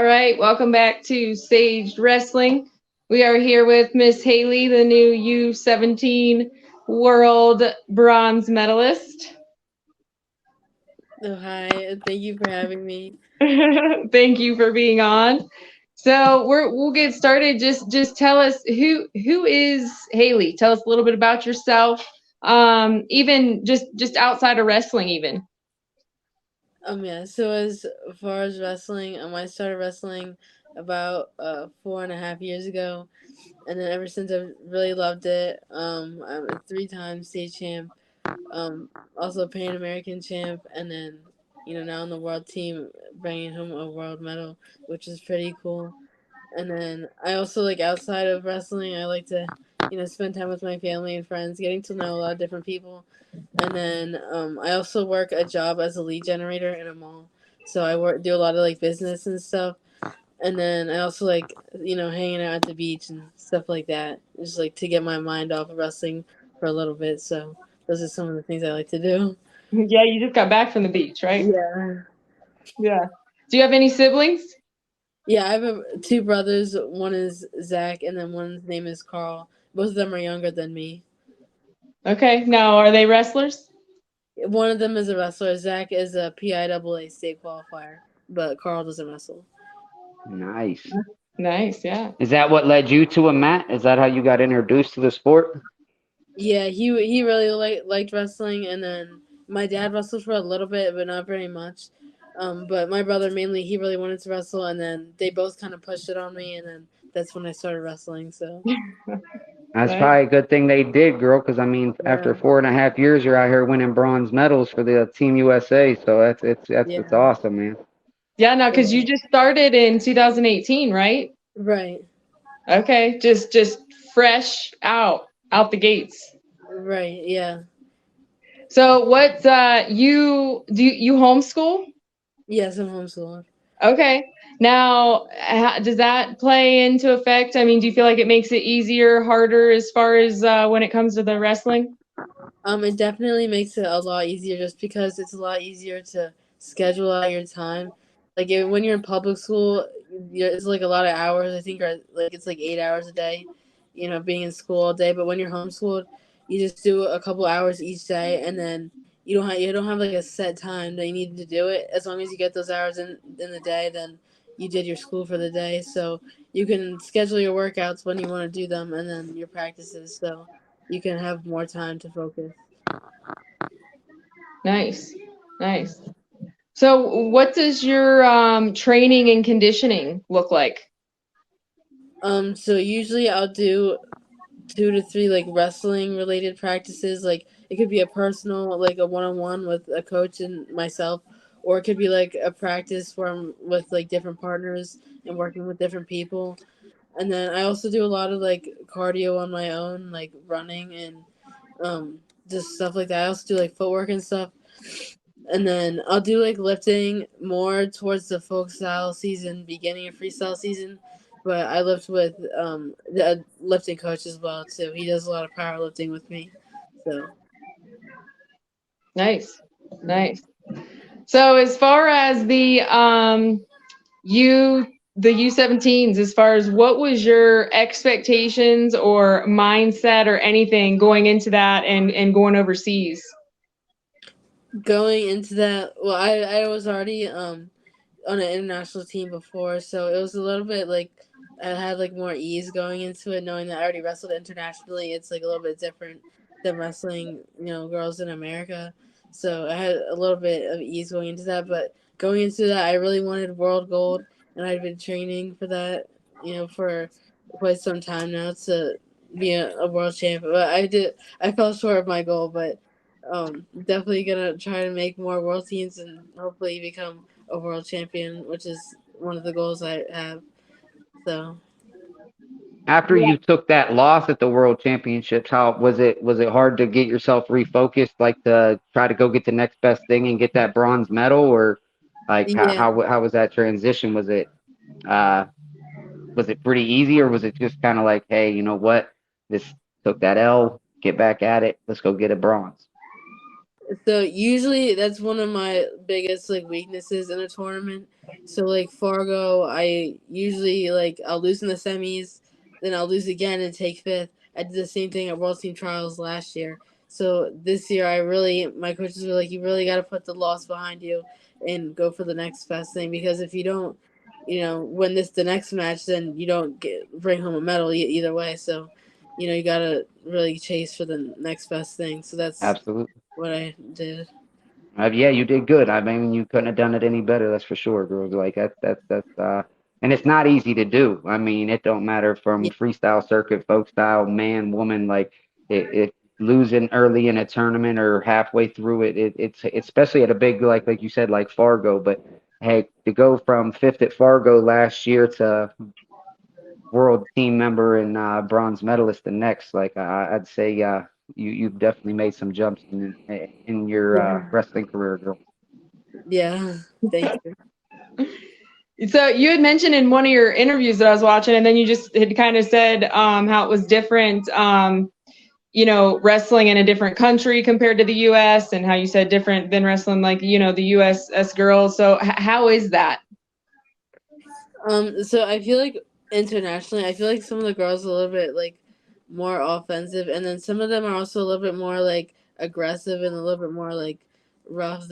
right, welcome back to SAGED Wrestling. We are here with Miss Haylie, the new U17 World Bronze Medalist. Oh, hi. Thank you for having me. Thank you for being on. So we'll get started. Just tell us who is Haylie. Tell us a little bit about yourself. Even just outside of wrestling, even. Yeah. So as far as wrestling, I started wrestling about 4.5 years ago, and then ever since I've really loved it. I'm a three-time state champ, also a Pan American champ, and then now on the world team, bringing home a world medal, which is pretty cool. And then I also like outside of wrestling, I like to, spend time with my family and friends, getting to know a lot of different people. And then I also work a job as a lead generator in a mall, so do a lot of like business and stuff. And then I also like hanging out at the beach and stuff like that, just like to get my mind off of wrestling for a little bit. So those are some of the things I like to do. Yeah, you just got back from the beach, right? Yeah. Yeah. Do you have any siblings? Yeah, I have two brothers. One is Zach, and then one's name is Carl. Both of them are younger than me. Okay. Now, are they wrestlers? One of them is a wrestler. Zach is a PIAA state qualifier, but Carl doesn't wrestle. Nice. Nice. Yeah. Is that what led you to a mat? Is that how you got introduced to the sport? Yeah, he really liked wrestling, and then my dad wrestled for a little bit, but not very much. But my brother mainly, he really wanted to wrestle, and then they both kind of pushed it on me, and then that's when I started wrestling. So That's Right. probably a good thing they did, girl, because I mean, after yeah, 4.5 years, you're out here winning bronze medals for the Team USA. So that's yeah, awesome, man. Yeah, no, because you yeah. just started in 2018, right? Right, Okay, just fresh out the gates. right, yeah, So what you homeschool? yes, I'm homeschooling. Okay. Now, does that play into effect? I mean, do you feel like it makes it easier, harder as far as when it comes to the wrestling? It definitely makes it a lot easier just because it's a lot easier to schedule out your time. Like when you're in public school, it's like a lot of hours. I think, or like it's like 8 hours a day. Being in school all day. But when you're homeschooled, you just do a couple hours each day, and then you don't have like a set time that you need to do it. As long as you get those hours in the day, then you did your school for the day. So you can schedule your workouts when you want to do them, and then your practices. So you can have more time to focus. Nice, nice. So, what does your training and conditioning look like? So usually I'll do 2 to 3 like wrestling related practices. Like it could be a personal, like a one-on-one with a coach and myself, or it could be like a practice where I'm with like different partners and working with different people. And then I also do a lot of like cardio on my own, like running and just stuff like that. I also do like footwork and stuff. And then I'll do like lifting more towards the folk style season, beginning of freestyle season. But I lift with the lifting coach as well too. He does a lot of powerlifting with me. So Nice, nice. So, as far as you the U17s, as far as what was your expectations or mindset or anything going into that and going overseas? going into that, well, I was already on an international team before, so it was a little bit like I had like more ease going into it, knowing that I already wrestled internationally. It's like a little bit different than wrestling, girls in America. So I had a little bit of ease going into that, but going into that, I really wanted world gold, and I'd been training for that, for quite some time now to be a world champion. But I fell short of my goal, but definitely gonna try to make more world teams and hopefully become a world champion, which is one of the goals I have. So After you took that loss at the World Championships, how was it? Was it hard to get yourself refocused, like to try to go get the next best thing and get that bronze medal, or like yeah, how was that transition? Uh was it pretty easy, or was it just kind of like, hey, you know what? This took that L, get back at it. Let's go get a bronze. so usually that's one of my biggest like weaknesses in a tournament So like Fargo, I usually like I'll lose in the semis, then I'll lose again and take fifth. I did the same thing at World Team Trials last year. So this year, my coaches were like, you really got to put the loss behind you and go for the next best thing, because if you don't, win the next match, then you don't bring home a medal either way. So, you got to really chase for the next best thing. So that's Absolutely. what I did. Yeah, you did good. I mean, you couldn't have done it any better. That's for sure, girl. Like and it's not easy to do. I mean, it don't matter from Yeah. freestyle circuit, folk style, man, woman. Like it losing early in a tournament or halfway through it. It's especially at a big like you said, like Fargo. But hey, to go from fifth at Fargo last year to world team member and bronze medalist the next, like I'd say, you've definitely made some jumps in your wrestling career, girl. Yeah. Thank you. So you had mentioned in one of your interviews that I was watching, and then you just had kind of said how it was different, wrestling in a different country compared to the U.S., and how you said different than wrestling like, the U.S. girls. So how is that? So I feel like internationally, I feel like some of the girls are a little bit like more offensive, and then some of them are also a little bit more like aggressive and a little bit more like rough.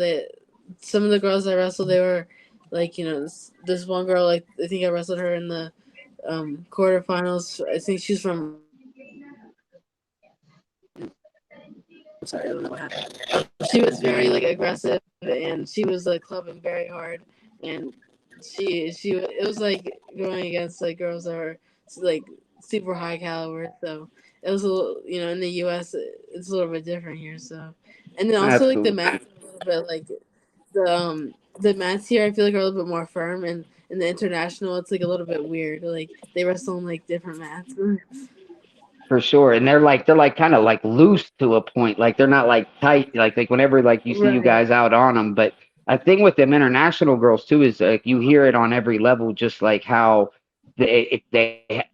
Some of the girls I wrestled, they were like, this one girl, like I think I wrestled her in the quarterfinals. I think she's from. Sorry, I don't know what happened. She was very like aggressive, and she was like clubbing very hard, and she it was like going against like girls that were like super high caliber. So it was a little, in the U.S. It's a little bit different here. So, and then also like the Absolutely. mats a little bit like the mats here I feel like are a little bit more firm, and in the international it's like a little bit weird. Like they wrestle on like different mats. For sure. And they're like kind of like loose to a point. Like they're not like tight. Like whenever like you see you Right. guys out on them. But I think with them international girls too is like you hear it on every level, just like how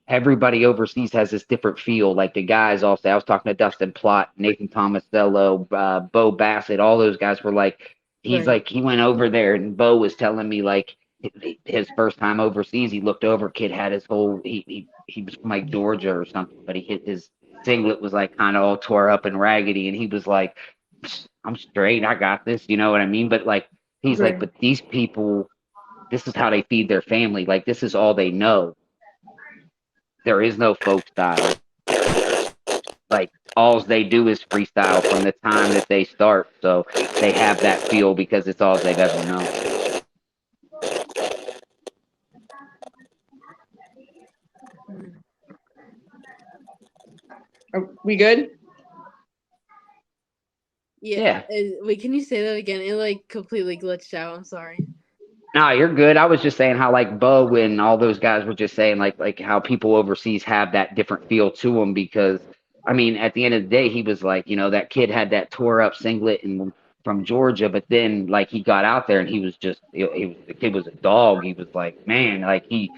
everybody overseas has this different feel. Like the guys also, I was talking to Dustin Plott, Nathan Tomasello, Bo Bassett, all those guys were like, he's Right. like, he went over there and Bo was telling me like his first time overseas, he looked over, kid had his whole he was from like Georgia or something, but he hit his singlet was like kind of all tore up and raggedy, and he was like, I'm straight, I got this, you know what I mean? But like he's like, Right. but these people, this is how they feed their family, like this is all they know. There is no folk style. Like all they do is freestyle from the time that they start. So they have that feel because it's all they've ever known. Are we good? Yeah. Yeah. Wait, can you say that again? It like completely glitched out. I'm sorry. No, you're good. I was just saying how like Bo and all those guys were just saying like how people overseas have that different feel to them because I mean at the end of the day he was like that kid had that tore up singlet and from Georgia, but then like he got out there and he was just he was the kid was a dog. He was like man like it,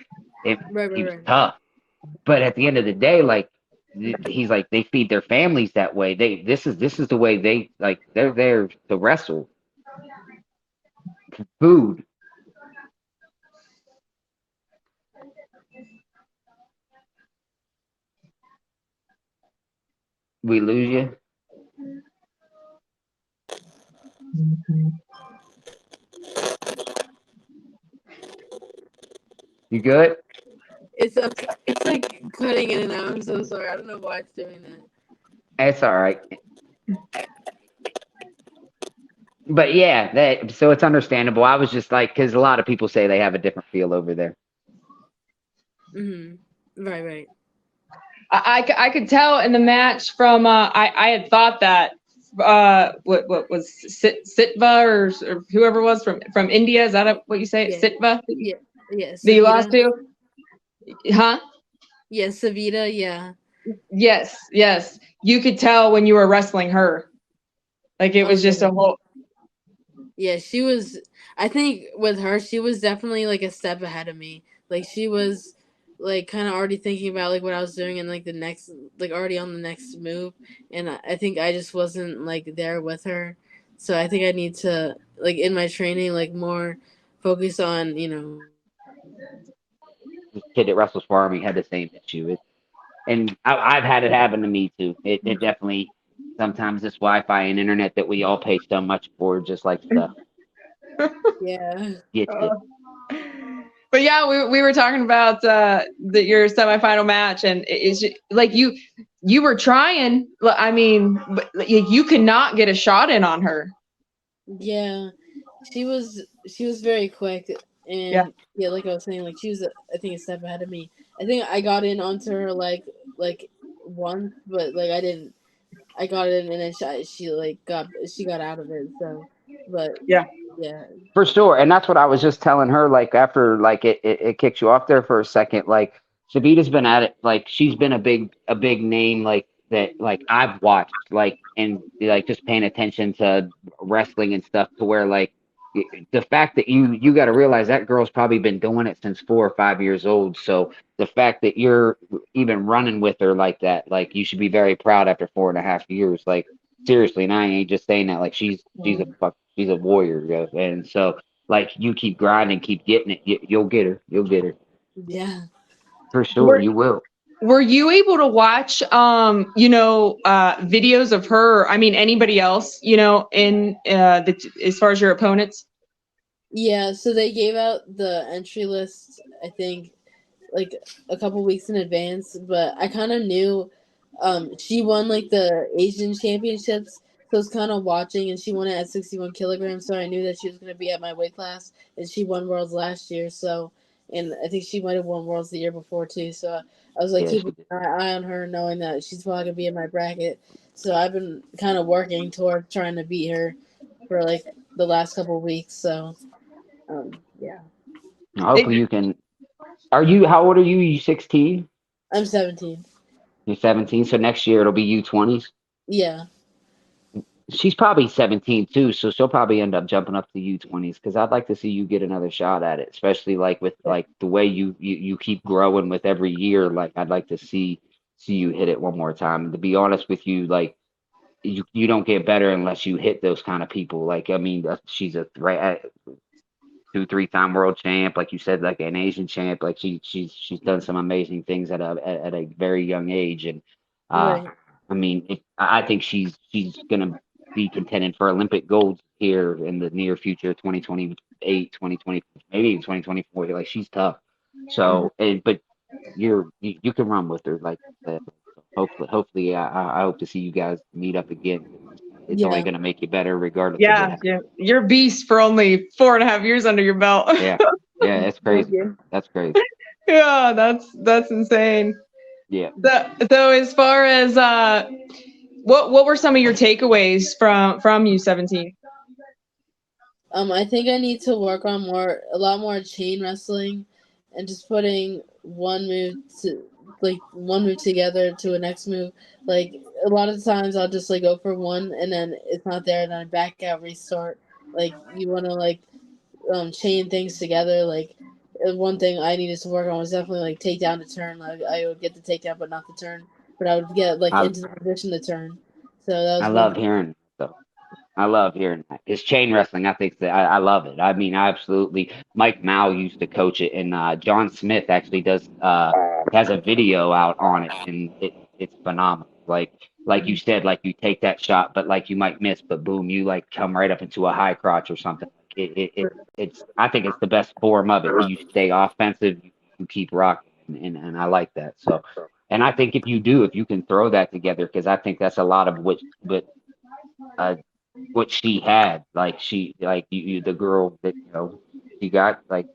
Right, he right, was right. tough. But at the end of the day like he's like they feed their families that way. This is the way they like they're there to wrestle. Food. We lose you. You good? It's like cutting in and out. I'm so sorry. I don't know why it's doing that. It's all right. But yeah, that so it's understandable. I was just like, because a lot of people say they have a different feel over there. Right, right. I could tell in the match from I had thought that what was Sitva or whoever was from India, is that what you say, Yeah, Sitva, yeah, yeah. that you lost Savita. to? Huh? Yeah, Savita. Yeah. Yes, you could tell when you were wrestling her, like it Oh was just yeah. a whole. Yeah, she was. I think with her, she was definitely like a step ahead of me. Like she was, like kind of already thinking about like what I was doing and like the next, like already on the next move. And I think I just wasn't like there with her. So I think I need to like in my training like more focus on This kid that wrestles for Army had the same issue. And I've had it happen to me too. It definitely sometimes this Wi-Fi and internet that we all pay so much for just likes to yeah. get you. But yeah, we were talking about your semifinal match, and it's like you were trying. I mean, but you could not get a shot in on her. Yeah, she was very quick, Yeah. and yeah, like I was saying, like she was I think a step ahead of me. I think I got in onto her like once, but like I didn't. I got in, and then she got out of it. So, but Yeah. yeah, For sure. And that's what I was just telling her, like after like it kicks you off there for a second. Like Shabita's been at it, like she's been a big name like that like I've watched like and like just paying attention to wrestling and stuff to where like the fact that you got to realize that girl's probably been doing it since 4 or 5 years old. So the fact that you're even running with her like that, like you should be very proud after 4.5 years. Like seriously, and I ain't just saying that. Like she's a warrior, yo. And so like you keep grinding, keep getting it. You'll get her. You'll get her yeah. for sure. Were You will. were you able to watch videos of her? I mean, anybody else, in as far as your opponents? Yeah, so they gave out the entry list, I think, like a couple weeks in advance, but I kind of knew she won like the Asian championships, so I was kind of watching, and she won it at 61 kilograms, so I knew that she was going to be at my weight class, and she won worlds last year, so, and I think she might have won worlds the year before too, so I was like Yeah, keeping she did. an eye on her, knowing that she's probably going to be in my bracket, so I've been kind of working toward trying to beat her for like the last couple weeks, so. Yeah. Hopefully you can. Are you? How old are you? You 16? I'm 17. You're 17. So next year it'll be U20s. Yeah. She's probably 17 too, so she'll probably end up jumping up to U20s because I'd like to see you get another shot at it, especially like with like the way you keep growing with every year. Like I'd like to see you hit it one more time. And to be honest with you, like you don't get better unless you hit those kind of people. Like I mean, she's a right 2 3 time world champ, like you said, like an Asian champ. Like she's done some amazing things at a very young age, and uh, Right. I mean, I think she's gonna be contending for Olympic gold here in the near future, 2028, 2020, maybe even 2024. Like she's tough. Mhm. So, but you can run with her, like I said. So hopefully, I hope to see you guys meet up again. It's only Yeah. gonna make you better, regardless of what Yeah, happens. yeah. You're a beast for only 4.5 years under your belt. Yeah, yeah, it's Thank crazy. you. That's crazy. Yeah, that's insane. Yeah. So as far as what were some of your takeaways from U17? I think I need to work on a lot more chain wrestling, and just putting one move together to a next move. Like a lot of times, I'll just like go for one, and then it's not there, and then I back out, restart. Like you want to chain things together. Like one thing I needed to work on was definitely like take down the turn. Like I would get the takedown, but not the turn. But I would get like I into the position to turn. So that I was one love thing. hearing that, though. I love hearing that. It's chain wrestling. I think that I love it. I mean, I absolutely. Mike Mao used to coach it, and John Smith actually does has a video out on it, and it's phenomenal. Like you said, like you take that shot, but like you might miss, but boom, you like come right up into a high crotch or something. It's I think it's the best form of it. You stay offensive, you keep rocking, and I like that. So, and I think if you can throw that together, because I think that's a lot of uh what she had. Like she like the girl that she got like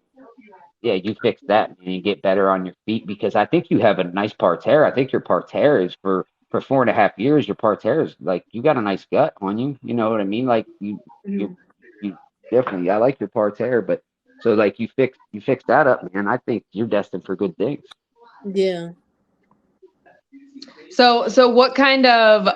yeah, you fix that and you get better on your feet because I think you have a nice parterre. I think your parterre is for 4.5 years, your parterre is like you got a nice gut on you. You know what I mean? Like you Mhm. you definitely I like your parterre, but so like you fix that up, man. I think you're destined for good things. Yeah. So what kind of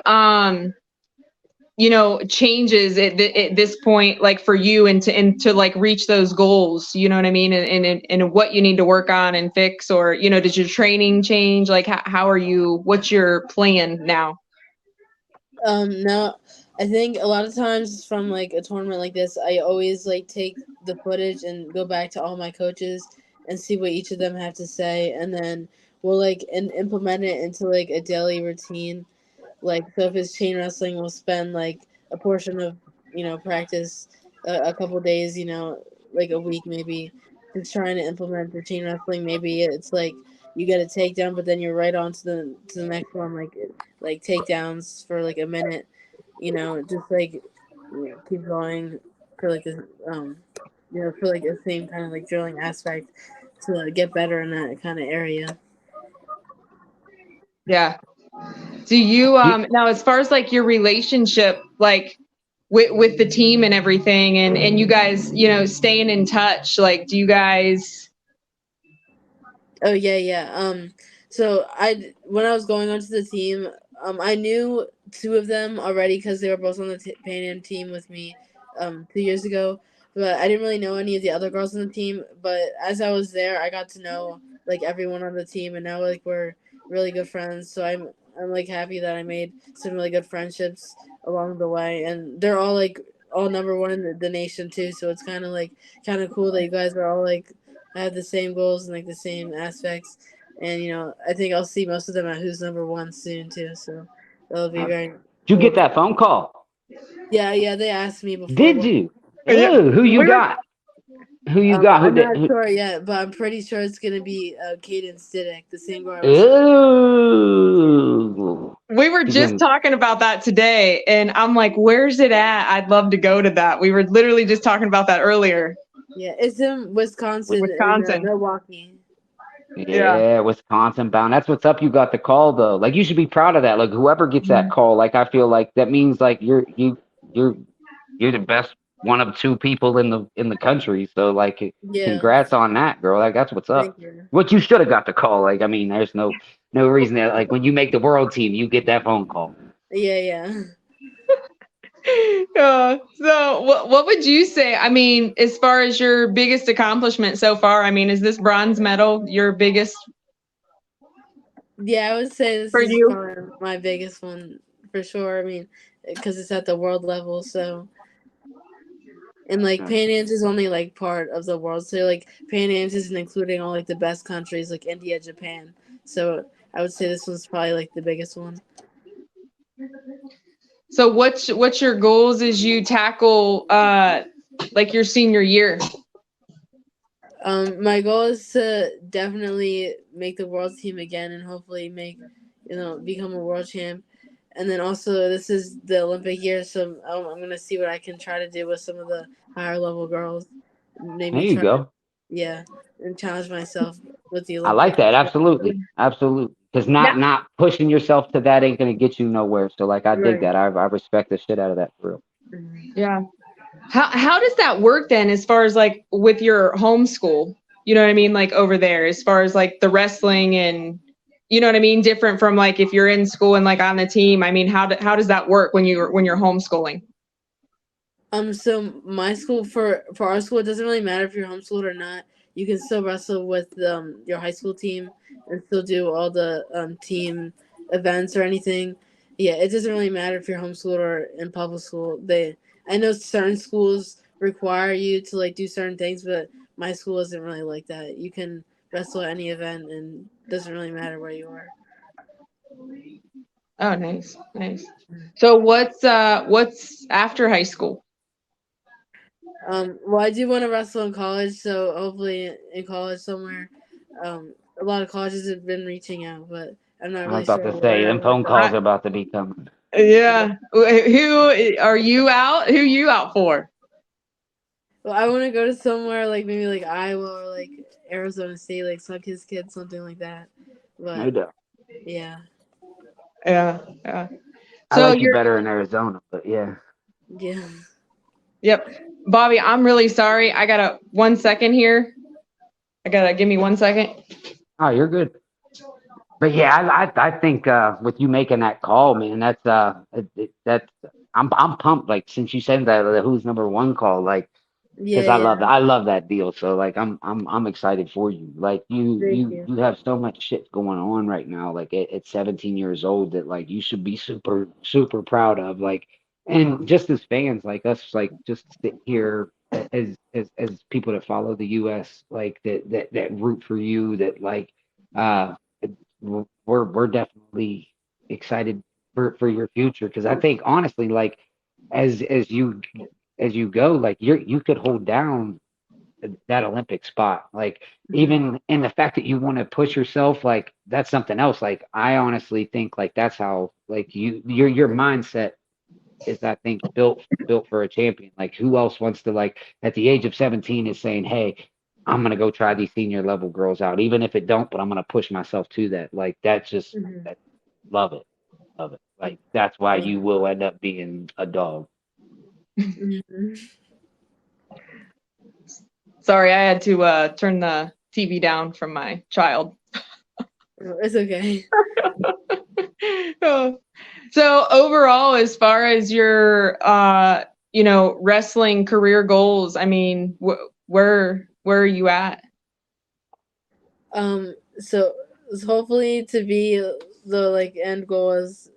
changes at this point, like for you, and to like reach those goals, you know what I mean, and what you need to work on and fix, or does your training change? Like how are you? What's your plan now? Now I think a lot of times from like a tournament like this, I always like take the footage and go back to all my coaches and see what each of them have to say, and then we'll like implement it into like a daily routine. Like, so if it's chain wrestling, we'll spend like a portion of practice, a couple days, like a week maybe, just trying to implement the chain wrestling. Maybe it's like you get a takedown, but then you're right on to the next one, like takedowns for like a minute, just like keep going for like this, for like the same kind of like drilling aspect to get better in that kind of area. Yeah. Do you You, now, as far as like your relationship, like with the team and everything, and you guys, staying in touch, like, do you guys? Oh yeah, yeah. So when I was going onto the team, I knew two of them already because they were both on the Pan Am team with me, 2 years ago. But I didn't really know any of the other girls on the team. But as I was there, I got to know like everyone on the team, and now like we're really good friends. So I'm like happy that I made some really good friendships along the way, and they're all number one in the nation too. So it's kind of cool that you guys are all like have the same goals and like the same aspects. And I think I'll see most of them at Who's Number One soon too. So that'll be did very you cool. get that phone call? Yeah, yeah. They asked me before. Did you? Yeah, Oh, who you we were got? Who you got? Who I'm did? not Who, sure yet, but I'm pretty sure it's gonna be Cadence Diddick, the same girl I wrestled. oh, we were you just gonna? talking about that today, and I'm like, where's it at? I'd love to go to that. We were literally just talking about that earlier. Yeah, it's in Wisconsin in Wisconsin. Milwaukee. Yeah. Yeah, Wisconsin bound. That's what's up. You got the call though. Like you should be proud of that. Like whoever gets that call, like I feel like that means like you're you're the best one of two people in the country. So like Yeah, congrats on that, girl. Like that's what's up. thank you. What you should have got the call. Like I mean, there's no reason that like when you make the world team, you get that phone call. Yeah, yeah. So what would you say? I mean, as far as your biggest accomplishment so far, I mean, is this bronze medal your biggest Yeah, I would say this for is you? probably my biggest one for sure. I mean, because it's at the world level, so. And like Pan Am's is only like part of the world, so like Pan Am's isn't including all like the best countries like India, Japan. So I would say this one's probably like the biggest one. So what's your goals as you tackle like your senior year? My goal is to definitely make the world team again and hopefully become a world champ. And then also this is the Olympic year, so I'm gonna see what I can try to do with some of the higher level girls. There Maybe you try to, go. yeah, and challenge myself with the I like Olympics. that. Absolutely. Absolutely. Because Now, not pushing yourself to that ain't gonna get you nowhere. So like I dig Right. that. I respect the shit out of that for real. yeah. How does that work then as far as like with your homeschool? You know what I mean? Like over there, as far as like the wrestling and you know what I mean? Different from like if you're in school and like on the team. I mean, how does that work when you're homeschooling? So my school for our school, it doesn't really matter if you're homeschooled or not. You can still wrestle with your high school team and still do all the team events or anything. Yeah, it doesn't really matter if you're homeschooled or in public school. I know certain schools require you to like do certain things, but my school isn't really like that. You can wrestle at any event, and it doesn't really matter where you are. Oh, nice, nice. So what's after high school? Well, I do want to wrestle in college, so hopefully in college somewhere. A lot of colleges have been reaching out, but I'm not I was really about sure to say where them I want phone to go. calls I, are about to be coming. yeah. Who are you out? Who you out for? Well, I want to go to somewhere like maybe like Iowa or like Arizona State, like Suck His Kid, something like that. No But doubt. yeah, Yeah, yeah. I So like you you're better in Arizona, but yeah. yeah. yep. Bobby, I'm really sorry. I gotta 1 second here. I gotta give me 1 second. Oh, you're good. But yeah, I think with you making that call, man, that's I'm pumped. Like since you said that the who's number one call, like because Yeah, yeah. I love that deal. So like I'm excited for you. Like Thank you. you have so much shit going on right now. Like at 17 years old, that like you should be super proud of. Like And just as fans like us, like just sit here as people that follow the U.S. like that root for you, that like uh we're definitely excited for your future, because I think honestly, like as you go, like you could hold down that Olympic spot. Like even in the fact that you want to push yourself, like that's something else. Like I honestly think like that's how like your mindset is, I think, built for a champion. Like who else wants to, like at the age of 17 is saying, "Hey, I'm gonna go try these senior level girls out, even if it don't, but I'm gonna push myself to that." Like that's just Mhm. that, love it, love it. Like that's why you will end up being a dog. Mhm. Sorry, I had to turn the TV down from my child. It's okay. Oh. So overall, as far as your wrestling career goals, I mean, where are you at? So hopefully to be the like end goal is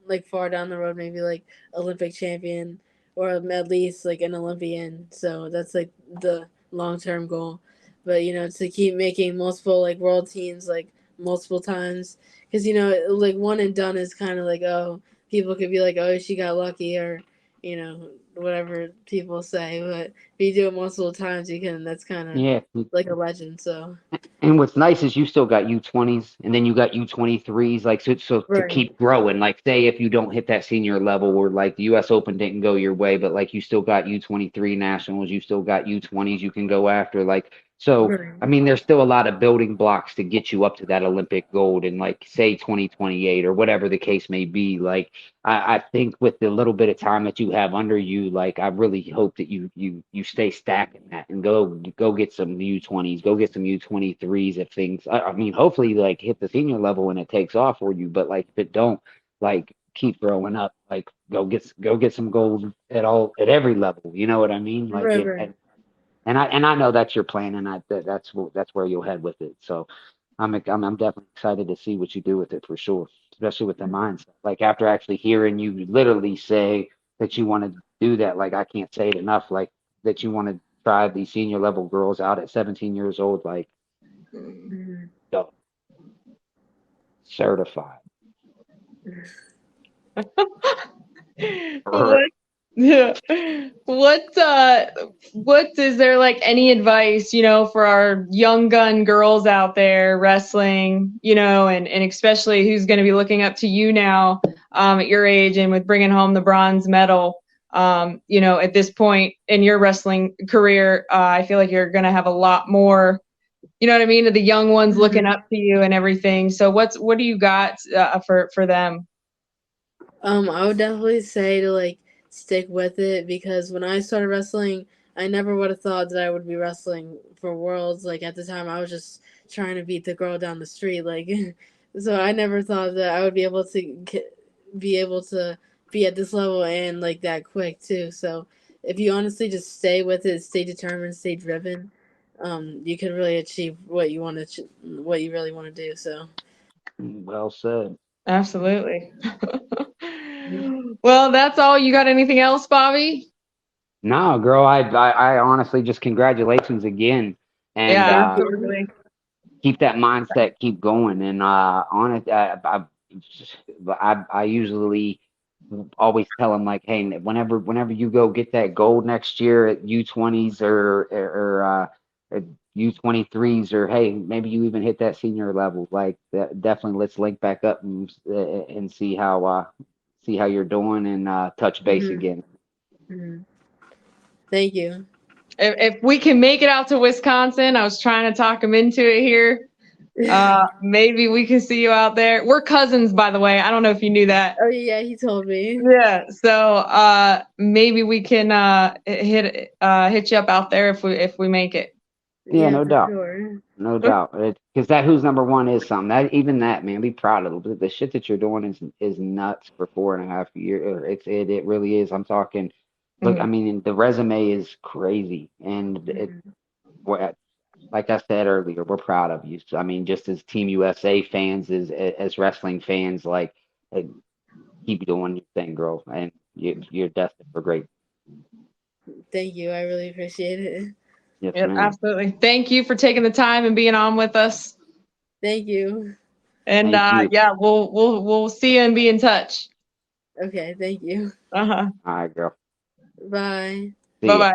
like far down the road, maybe like Olympic champion or at least like an Olympian. So that's like the long term goal. But to keep making multiple like world teams like multiple times, because like one and done is kind of like, oh, people could be like, oh, she got lucky, or whatever people say. But if you do it multiple times, you can. That's kind of Yeah. like a legend. So. And what's nice is you still got U20s, and then you got U23s, like so to Right. keep growing. Like say if you don't hit that senior level, or like the US Open didn't go your way, but like you still got U23 nationals, you still got U20s you can go after. Like so Right. I mean there's still a lot of building blocks to get you up to that Olympic gold in, like say 2028 or whatever the case may be. Like I think with the little bit of time that you have under you, like I really hope that you stay stacking that and go get some U20s, go get some U23s if things. I mean, hopefully like hit the senior level and it takes off for you. But like if it don't, like keep growing up. Like go get some gold at every level. You know what I mean? Like Right. Right. and I know that's your plan, and that's where you'll head with it. So I'm definitely excited to see what you do with it for sure, especially with the mindset. Like after actually hearing you literally say that you want to do that, like I can't say it enough. Like that you want to try these senior level girls out at 17 years old, like Mhm. yo, certified. What? Yeah. What is there, like, any advice, for our young gun girls out there wrestling, and especially who's going to be looking up to you now, at your age and with bringing home the bronze medal, at this point in your wrestling career, I feel like you're going to have a lot more, you know what I mean, of the young ones looking Mhm. up to you and everything. So what do you got for them? I would definitely say to like stick with it, because when I started wrestling, I never would have thought that I would be wrestling for worlds. Like at the time, I was just trying to beat the girl down the street. Like, so I never thought that I would be able to be able to be at this level and like that quick too. So if you honestly just stay with it, stay determined, stay driven, you can really achieve what you want to, what you really want to do. So. Well said. Absolutely. Well, that's all. You got anything else, Bobby? No, girl, I honestly just congratulations again, and Yeah, Thank you. absolutely. keep that mindset, keep going. And on it, I usually always tell them like, hey, whenever you go get that gold next year at U20s or U23s, or hey, maybe you even hit that senior level, like definitely let's link back up and see how you're doing, and touch base Hmm. again. Hmm. Thank you. If we can make it out to Wisconsin, I was trying to talk him into it here. Maybe we can see you out there. We're cousins, by the way. I don't know if you knew that. Oh yeah, he told me. Yeah. So maybe we can hit you up out there if we make it. Yeah, Yeah, no for doubt. sure. No doubt. Because that who's number one is something. That even that, man, be proud of it. The shit that you're doing is nuts for 4.5 years. It really is. I'm talking. Look, I Mhm. mean, the resume is crazy, and Hmm. we're- like I said earlier, we're proud of you. So, I mean, just as Team USA fans, as wrestling fans, like, keep doing your thing, girl. And you're destined for great. Thank you. I really appreciate it. Yes, Yep, ma'am. absolutely. Thank you for taking the time and being on with us. Thank you. And Thank you. yeah, we'll see you and be in touch. Okay, thank you. Uh-huh. All right, girl. Bye. See Bye ya. bye.